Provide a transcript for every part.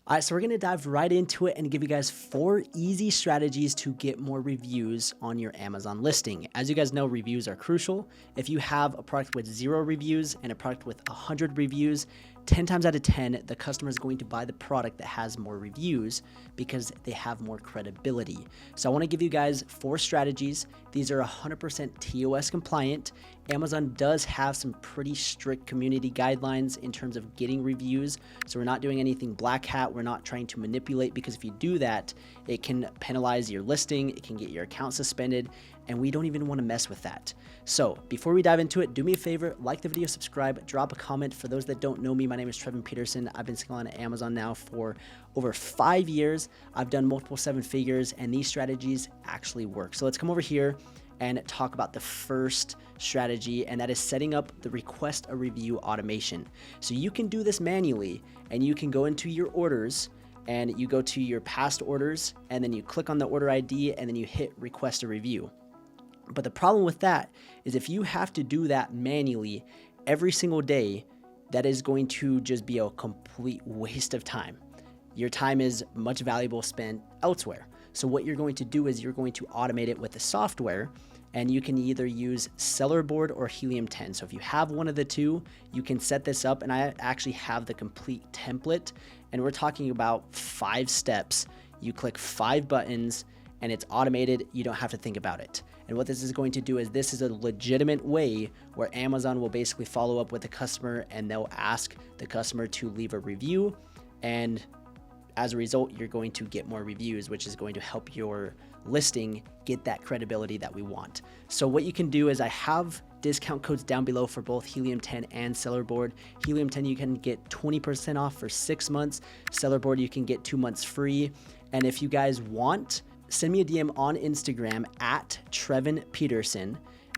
All right, so we're gonna dive right into it and give you guys 4 easy strategies to get more reviews on your Amazon listing. As you guys know, reviews are crucial. If you have a product with 0 reviews and a product with 100 reviews, 10 times out of 10, the customer is going to buy the product that has more reviews because they have more credibility. So I wanna give you guys 4 strategies. These are 100% TOS compliant. Amazon does have some pretty strict community guidelines in terms of getting reviews. So we're not doing anything black hat. We're not trying to manipulate, because if you do that, it can penalize your listing, it can get your account suspended, and we don't even want to mess with that. So before we dive into it, do me a favor, like the video, subscribe, drop a comment. For those that don't know me, my name is Trevin Peterson. I've been selling on Amazon now for over 5 years. I've done multiple 7 figures, and these strategies actually work. So let's come over here and talk about the first strategy, and that is setting up the request a review automation. So you can do this manually, and you can go into your orders and you go to your past orders, and then you click on the order ID, and then you hit request a review. But the problem with that is if you have to do that manually every single day, that is going to just be a complete waste of time. Your time is much valuable spent elsewhere. So what you're going to do is you're going to automate it with the software, and you can either use Sellerboard or Helium 10. So if you have one of the two, you can set this up, and I actually have the complete template, and we're talking about 5 steps. You click 5 buttons and it's automated. You don't have to think about it. And what this is going to do is this is a legitimate way where Amazon will basically follow up with the customer, and they'll ask the customer to leave a review, and as a result, you're going to get more reviews, which is going to help your listing get that credibility that we want. So what you can do is I have discount codes down below for both Helium 10 and Sellerboard. Helium 10, you can get 20% off for 6 months. Sellerboard, you can get 2 months free. And if you guys want, send me a DM on Instagram at Trevin Peterson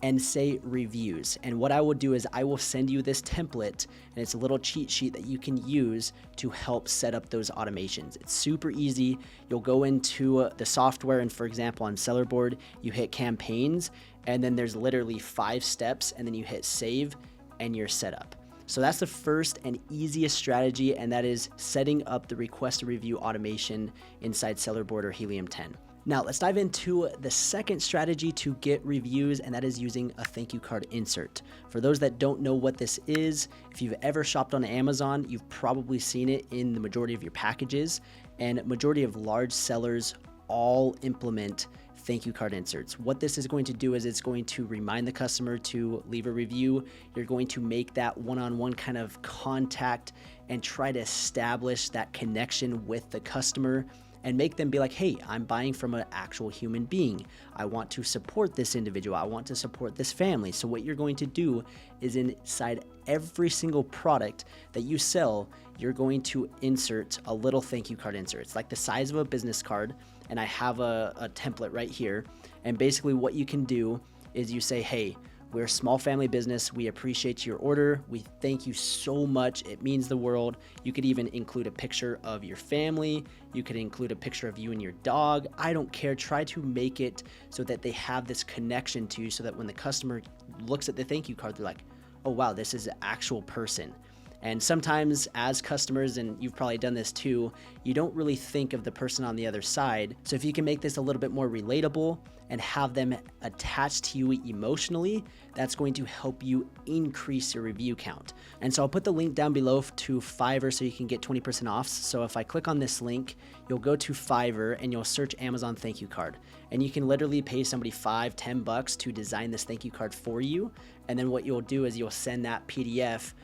and say reviews. And what I will do is I will send you this template, and it's a little cheat sheet that you can use to help set up those automations. It's super easy. You'll go into the software, and for example, on Sellerboard, you hit campaigns, and then there's literally 5 steps, and then you hit save and you're set up. So that's the first and easiest strategy, and that is setting up the request a review automation inside Sellerboard or Helium 10. Now let's dive into the second strategy to get reviews, and that is using a thank you card insert. For those that don't know what this is, if you've ever shopped on Amazon, you've probably seen it in the majority of your packages, and majority of large sellers all implement thank you card inserts. What this is going to do is it's going to remind the customer to leave a review. You're going to make that one-on-one kind of contact and try to establish that connection with the customer and make them be like, hey, I'm buying from an actual human being. I want to support this individual. I want to support this family. So what you're going to do is inside every single product that you sell, you're going to insert a little thank you card insert. It's like the size of a business card, and I have a template right here. And basically what you can do is you say, hey, we're a small family business. We appreciate your order. We thank you so much. It means the world. You could even include a picture of your family. You could include a picture of you and your dog. I don't care. Try to make it so that they have this connection to you, so that when the customer looks at the thank you card, they're like, oh, wow, this is an actual person. And sometimes as customers, and you've probably done this too, you don't really think of the person on the other side. So if you can make this a little bit more relatable and have them attached to you emotionally, that's going to help you increase your review count. And so I'll put the link down below to Fiverr so you can get 20% off. So if I click on this link, you'll go to Fiverr and you'll search Amazon thank you card. And you can literally pay somebody $5, $10 to design this thank you card for you. And then what you'll do is you'll send that PDF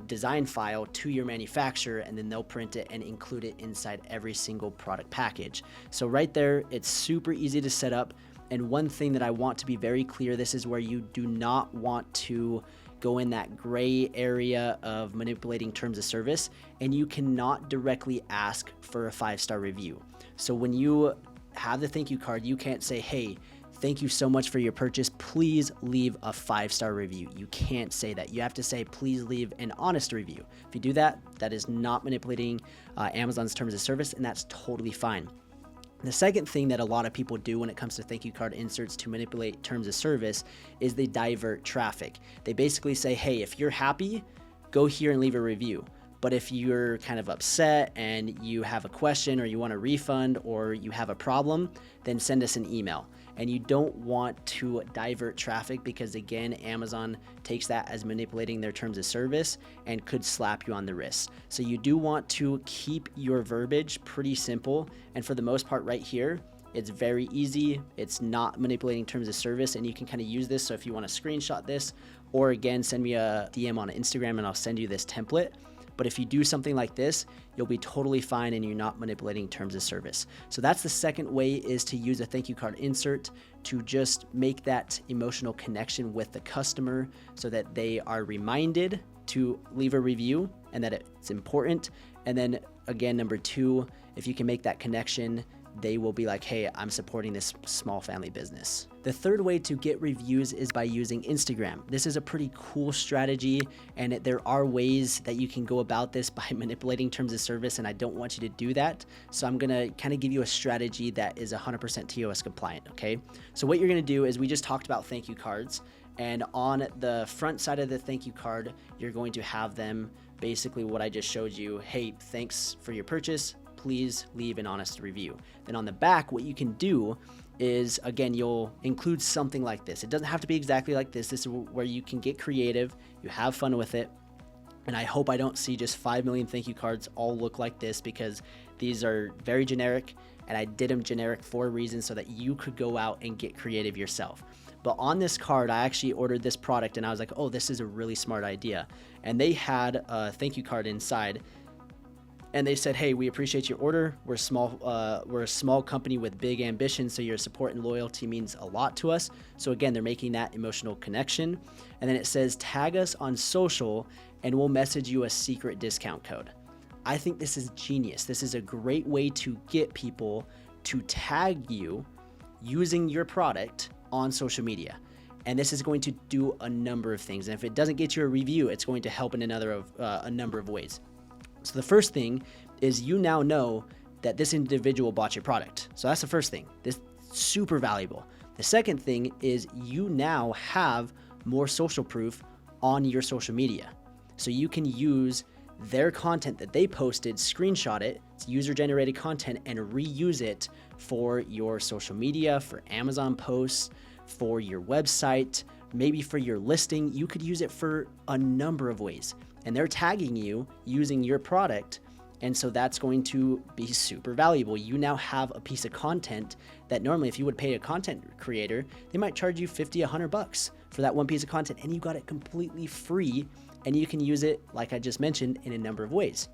design file to your manufacturer, and then they'll print it and include it inside every single product package. So right there, it's super easy to set up. And one thing that I want to be very clear, this is where you do not want to go in that gray area of manipulating terms of service, and you cannot directly ask for a 5-star review. So when you have the thank you card, you can't say, hey, thank you so much for your purchase. Please leave a 5-star review. You can't say that. You have to say, please leave an honest review. If you do that, that is not manipulating Amazon's terms of service, and that's totally fine. The second thing that a lot of people do when it comes to thank you card inserts to manipulate terms of service is they divert traffic. They basically say, hey, if you're happy, go here and leave a review. But if you're kind of upset and you have a question or you want a refund or you have a problem, then send us an email. And you don't want to divert traffic because, again, Amazon takes that as manipulating their terms of service and could slap you on the wrist. So you do want to keep your verbiage pretty simple. And for the most part right here, it's very easy. It's not manipulating terms of service, and you can kind of use this. So if you want to screenshot this, or again, send me a DM on Instagram and I'll send you this template. But if you do something like this, you'll be totally fine and you're not manipulating terms of service. So that's the second way, is to use a thank you card insert to just make that emotional connection with the customer so that they are reminded to leave a review and that it's important. And then again, number two, if you can make that connection, they will be like, hey, I'm supporting this small family business. The third way to get reviews is by using Instagram. This is a pretty cool strategy, and there are ways that you can go about this by manipulating terms of service, and I don't want you to do that. So I'm gonna kind of give you a strategy that is 100% TOS compliant, okay? So what you're gonna do is, we just talked about thank you cards, and on the front side of the thank you card, you're going to have them basically what I just showed you. Hey, thanks for your purchase. Please leave an honest review. Then on the back, what you can do is, again, you'll include something like this. It doesn't have to be exactly like this. This is where you can get creative, you have fun with it. And I hope I don't see just 5 million thank you cards all look like this, because these are very generic, and I did them generic for a reason so that you could go out and get creative yourself. But on this card, I actually ordered this product and I was like, oh, this is a really smart idea. And they had a thank you card inside. And they said, hey, we appreciate your order. We're a small company with big ambitions, so your support and loyalty means a lot to us. So again, they're making that emotional connection. And then it says, tag us on social and we'll message you a secret discount code. I think this is genius. This is a great way to get people to tag you using your product on social media. And this is going to do a number of things. And if it doesn't get you a review, it's going to help in a number of ways. So the first thing is, you now know that this individual bought your product. So that's the first thing. This is super valuable. The second thing is, you now have more social proof on your social media. So you can use their content that they posted, screenshot it, it's user-generated content, and reuse it for your social media, for Amazon posts, for your website, maybe for your listing. You could use it for a number of ways. And they're tagging you using your product. And so that's going to be super valuable. You now have a piece of content that normally, if you would pay a content creator, they might charge you $50, $100 for that one piece of content, and you got it completely free, and you can use it, like I just mentioned, in a number of ways.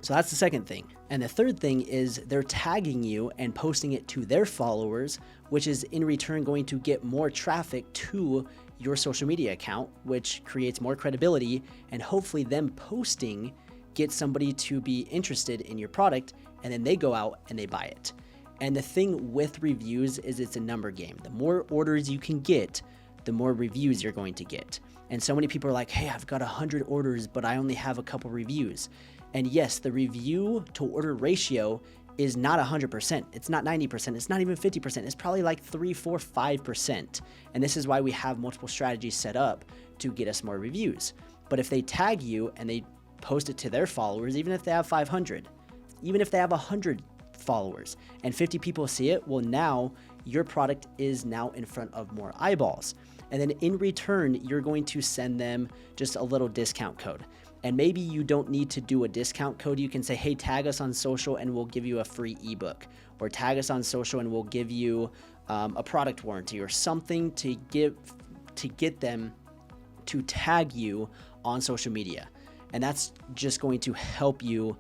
So that's the second thing. And the third thing is, they're tagging you and posting it to their followers, which is in return going to get more traffic to your social media account, which creates more credibility, and hopefully them posting gets somebody to be interested in your product, and then they go out and they buy it. And the thing with reviews is, it's a number game. The more orders you can get, the more reviews you're going to get. And so many people are like, hey, I've got 100 orders, but I only have a couple reviews. And yes, the review to order ratio is not 100%. It's not 90%. It's not even 50%. It's probably like 3, 4, 5%. And this is why we have multiple strategies set up to get us more reviews. But if they tag you and they post it to their followers, even if they have 500, even if they have 100 followers and 50 people see it, well, now your product is now in front of more eyeballs. And then in return, you're going to send them just a little discount code. And maybe you don't need to do a discount code. You can say, hey, tag us on social and we'll give you a free ebook, or tag us on social and we'll give you a product warranty, or something to get them to tag you on social media. And that's just going to help you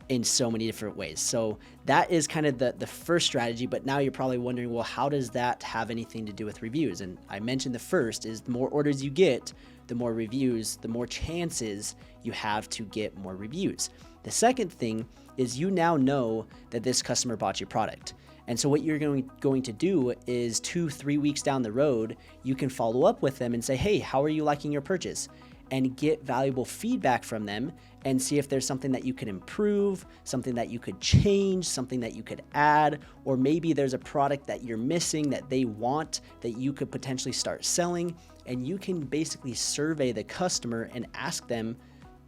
in so many different ways. So that is kind of the first strategy, but now you're probably wondering, well, how does that have anything to do with reviews? And I mentioned the first is, the more orders you get, the more reviews, the more chances you have to get more reviews. The second thing is, you now know that this customer bought your product. And so what you're going to do is 2-3 weeks down the road, you can follow up with them and say, hey, how are you liking your purchase? And get valuable feedback from them and see if there's something that you could improve, something that you could change, something that you could add, or maybe there's a product that you're missing that they want that you could potentially start selling. And you can basically survey the customer and ask them,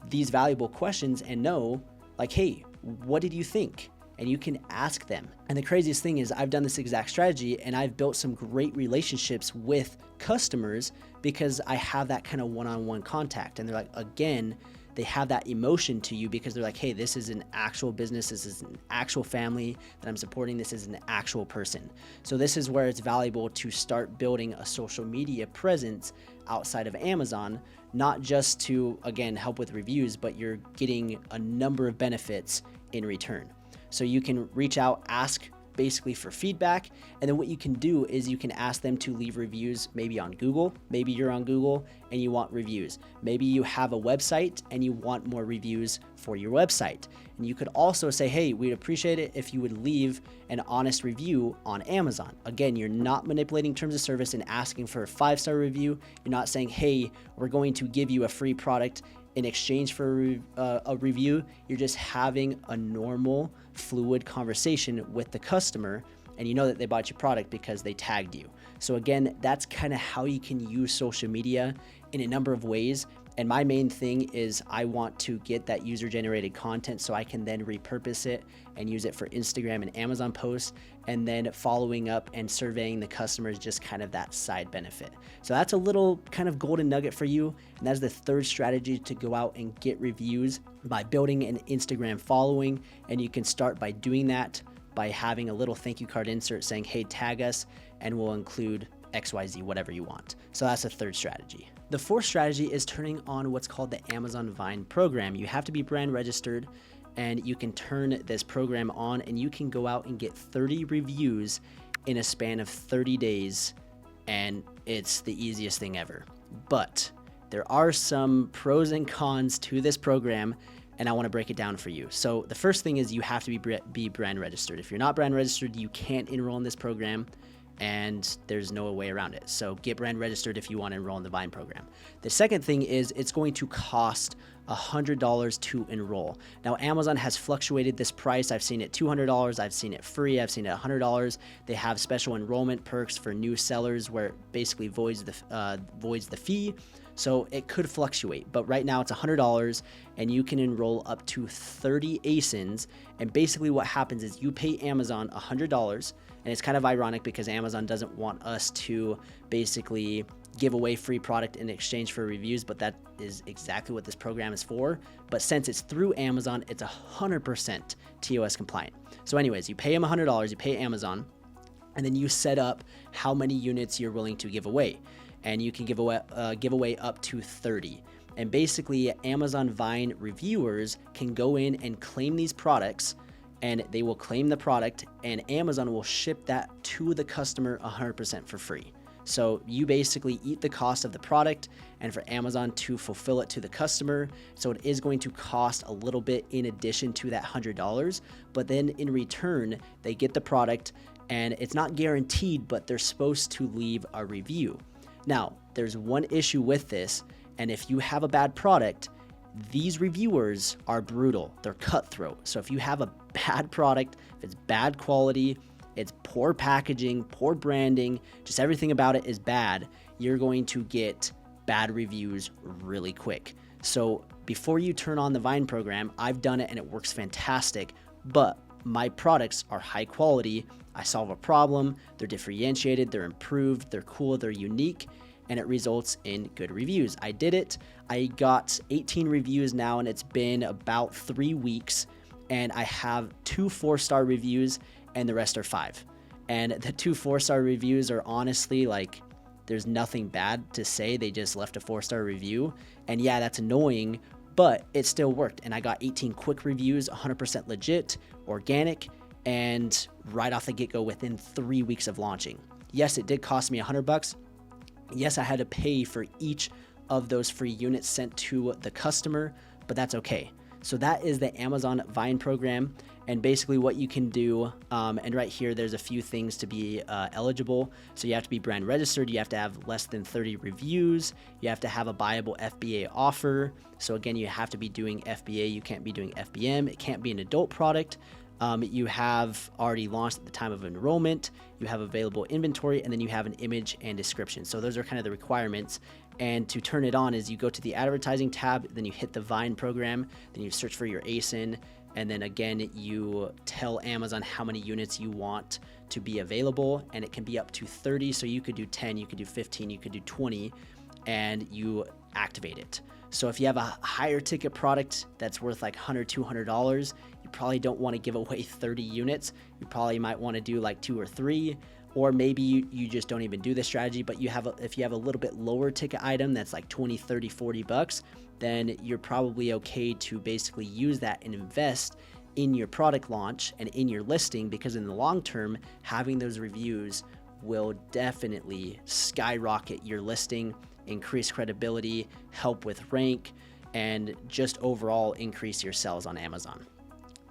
these valuable questions and know like, hey, what did you think? And you can ask them. And the craziest thing is I've done this exact strategy and I've built some great relationships with customers because I have that kind of one-on-one contact. And they're like, again, they have that emotion to you because they're like, hey, this is an actual business. This is an actual family that I'm supporting. This is an actual person. So this is where it's valuable to start building a social media presence outside of Amazon, not just to, again, help with reviews, but you're getting a number of benefits in return. So you can reach out, ask basically for feedback. And then what you can do is you can ask them to leave reviews maybe on Google. Maybe you're on Google and you want reviews. Maybe you have a website and you want more reviews for your website. And you could also say, hey, we'd appreciate it if you would leave an honest review on Amazon. Again, you're not manipulating terms of service and asking for a 5-star review. You're not saying, hey, we're going to give you a free product in exchange for a review. You're just having a normal, fluid conversation with the customer, and you know that they bought your product because they tagged you. So again, that's kind of how you can use social media in a number of ways. And my main thing is I want to get that user-generated content so I can then repurpose it and use it for Instagram and Amazon posts, and then following up and surveying the customers, just kind of that side benefit. So that's a little kind of golden nugget for you. And that's the third strategy to go out and get reviews by building an Instagram following. And you can start by doing that by having a little thank you card insert saying, hey, tag us and we'll include XYZ, whatever you want. So that's the third strategy. The fourth strategy is turning on what's called the Amazon Vine program. You have to be brand registered, and you can turn this program on and you can go out and get 30 reviews in a span of 30 days. And it's the easiest thing ever. But there are some pros and cons to this program, and I want to break it down for you. So the first thing is you have to be brand registered. If you're not brand registered, you can't enroll in this program, and there's no way around it. So get brand registered if you want to enroll in the Vine program. The second thing is it's going to cost $100 to enroll. Now, Amazon has fluctuated this price. I've seen it $200, I've seen it free, I've seen it $100. They have special enrollment perks for new sellers where it basically voids the fee. So it could fluctuate, but right now it's $100 and you can enroll up to 30 ASINs. And basically what happens is you pay Amazon $100, and it's kind of ironic because Amazon doesn't want us to basically give away free product in exchange for reviews, but that is exactly what this program is for. But since it's through Amazon, it's 100% TOS compliant. So anyways, you pay them $100, you pay Amazon, and then you set up how many units you're willing to give away. And you can give away up to 30. And basically, Amazon Vine reviewers can go in and claim these products, and they will claim the product, and Amazon will ship that to the customer 100% for free. So you basically eat the cost of the product, and for Amazon to fulfill it to the customer. So it is going to cost a little bit in addition to that $100, but then in return, they get the product, and it's not guaranteed, but they're supposed to leave a review. Now, there's one issue with this, and if you have a bad product, these reviewers are brutal. They're cutthroat. So if you have a bad product, if it's bad quality, it's poor packaging, poor branding, just everything about it is bad, you're going to get bad reviews really quick. So before you turn on the Vine program, I've done it and it works fantastic, but my products are high quality. I solve a problem, they're differentiated, they're improved, they're cool, they're unique, and it results in good reviews. I did it. I got 18 reviews now, and it's been about 3 weeks, and I have 2 4-star reviews, and the rest are 5. And the 2 4-star reviews are honestly like, there's nothing bad to say. They just left a 4-star review, and yeah, that's annoying, but it still worked. And I got 18 quick reviews, 100% legit, organic, and right off the get-go within 3 weeks of launching. Yes, it did cost me $100. Yes, I had to pay for each of those free units sent to the customer, but that's okay. So that is the Amazon Vine program, and basically what you can do, and right here there's a few things to be eligible. So you have to be brand registered, you have to have less than 30 reviews, you have to have a buyable FBA offer. So again, you have to be doing FBA, you can't be doing FBM, it can't be an adult product. You have already launched at the time of enrollment, you have available inventory, and then you have an image and description. So those are kind of the requirements. And to turn it on is you go to the advertising tab, then you hit the Vine program, then you search for your ASIN, and then again, you tell Amazon how many units you want to be available, and it can be up to 30. So you could do 10, you could do 15, you could do 20, and you activate it. So if you have a higher ticket product that's worth like $100, $200, you probably don't want to give away 30 units. You probably might want to do like 2 or 3. Or maybe you just don't even do this strategy, but if you have a little bit lower ticket item that's like 20, 30, 40 bucks, then you're probably okay to basically use that and invest in your product launch and in your listing, because in the long term, having those reviews will definitely skyrocket your listing, increase credibility, help with rank, and just overall increase your sales on Amazon.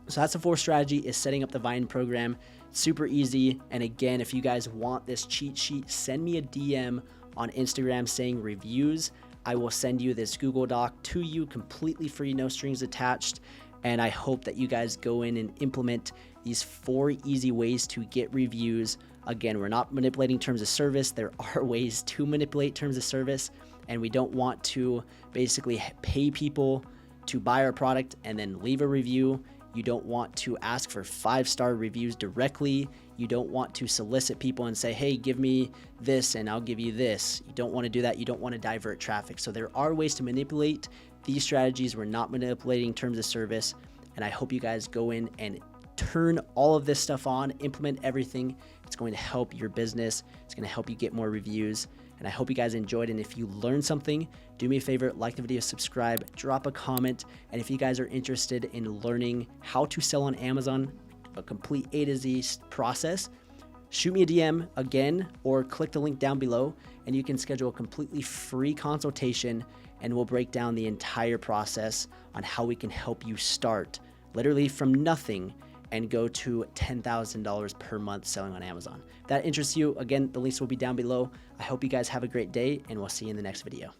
So that's the fourth strategy, is setting up the Vine program. Super easy. And again, if you guys want this cheat sheet, send me a DM on Instagram saying reviews. I will send you this Google Doc to you completely free, no strings attached. And I hope that you guys go in and implement these 4 easy ways to get reviews. Again, we're not manipulating terms of service. There are ways to manipulate terms of service, and we don't want to basically pay people to buy our product and then leave a review. You don't want to ask for 5-star reviews directly. You don't want to solicit people and say, hey, give me this and I'll give you this. You don't want to do that. You don't want to divert traffic. So there are ways to manipulate these strategies. We're not manipulating terms of service. And I hope you guys go in and turn all of this stuff on, implement everything. It's going to help your business. It's going to help you get more reviews. And I hope you guys enjoyed. And if you learned something, do me a favor, like the video, subscribe, drop a comment. And if you guys are interested in learning how to sell on Amazon, a complete A to Z process, shoot me a DM again, or click the link down below and you can schedule a completely free consultation, and we'll break down the entire process on how we can help you start literally from nothing and go to $10,000 per month selling on Amazon. If that interests you, again, the links will be down below. I hope you guys have a great day, and we'll see you in the next video.